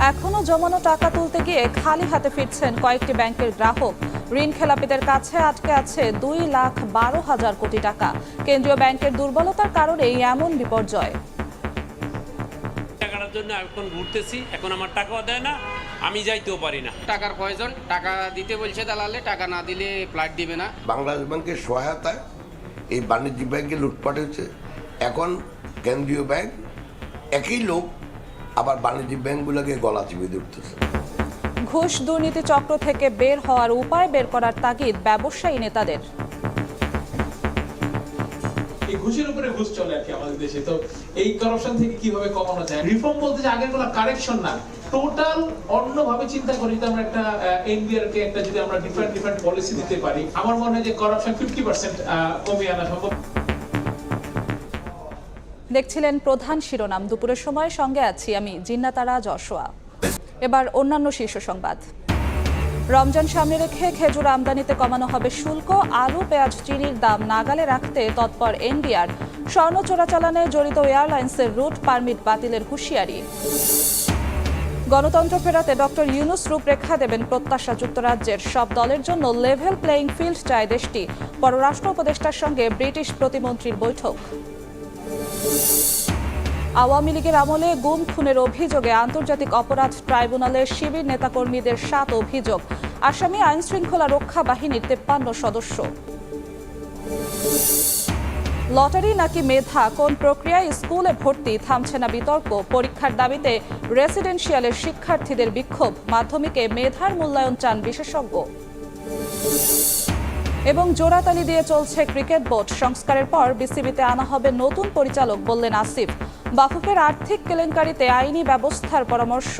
এখনো জমানো টাকা তুলতে গিয়ে খালি হাতে ফিরছেন কয়েকটি ব্যাংকের গ্রাহক। ঋণ খেলাপিদের কাছে আটকে আছে 2,12,000 কোটি টাকা। কেন্দ্রীয় ব্যাংকের দুর্বলতার কারণেই এমন বিপর্যয়। টাকার জন্য এখন ঘুরতেছি, এখন আমার টাকাও দেয় না, আমি যাইতেও পারি না। টাকার প্রয়োজন, টাকা দিতে বলছে দালালে, টাকা না দিলে ফ্লাইট দিবে না। বাংলাদেশ ব্যাংকের সহায়তায় এই বাণিজ্যিক ব্যাংকে লুটপাট হচ্ছে। এখন কেন্দ্রীয় ব্যাংক একই লোক আবার বাণিজ্যিক ব্যাংকগুলোকে গলা চিপে ধরতেছে। ঘুষ দুর্নীতি চক্র থেকে বের হওয়ার উপায় বের করার তাগিদ ব্যবসায়ী নেতাদের। এই ঘুষের উপরে ঘুষ চলে আর কি আমাদের দেশে। তো এই কারাপশন থেকে কিভাবে কমানো যায়? রিফর্ম বলতে যে আগের গুলো কারেকশন না, টোটাল অন্যভাবে চিন্তা করি। তো আমরা একটা এনবিআর কে একটা যদি আমরা ডিফারেন্ট পলিসি দিতে পারি, আমার মনে হয় যে কারাপশন 50% কমিয়ে আনা সম্ভব। দেখছিলেন প্রধান শিরোনাম। দুপুরের সময় সঙ্গে আছি আমি জিন্নাতারা যশোয়া। এবার অন্যান্য শীর্ষ সংবাদ। রমজান সামনে রেখে খেজুর আমদানিতে কমানো হবে শুল্ক। আলু, পেঁয়াজ, চিনির দাম নাগালে রাখতে তৎপর এনবিআর। স্বর্ণ চোরাচালানে জড়িত এয়ারলাইন্সের রুট পারমিট বাতিলের হুঁশিয়ারি। গণতন্ত্র ফেরাতে ডক্টর ইউনূস রূপরেখা দেবেন প্রত্যাশা যুক্তরাজ্যের। সব দলের জন্য লেভেল প্লেয়িং ফিল্ড চায় দেশটি। পররাষ্ট্র উপদেষ্টার সঙ্গে ব্রিটিশ প্রতিমন্ত্রীর বৈঠক। আওয়ামী লীগের আমলে গুম খুনের অভিযোগে আন্তর্জাতিক অপরাধ ট্রাইব্যুনালের শিবির নেতাকর্মীদের 7 অভিযোগ। আসামি আইনশৃঙ্খলা রক্ষা বাহিনীর 53 সদস্য। লটারি নাকি মেধা, কোন প্রক্রিয়ায় স্কুলে ভর্তি, থামছে না বিতর্ক। পরীক্ষার দাবিতে রেসিডেন্সিয়ালের শিক্ষার্থীদের বিক্ষোভ। মাধ্যমিকে মেধার মূল্যায়ন চান বিশেষজ্ঞ। এবং জোড়াতালি দিয়ে চলছে ক্রিকেট বোর্ড সংস্কারের পর বিসিবিতে আনা হবে নতুন পরিচালক, বললেন আসিফ। বাফুফের আর্থিক কেলেঙ্কারিতে আইনি ব্যবস্থার পরামর্শ।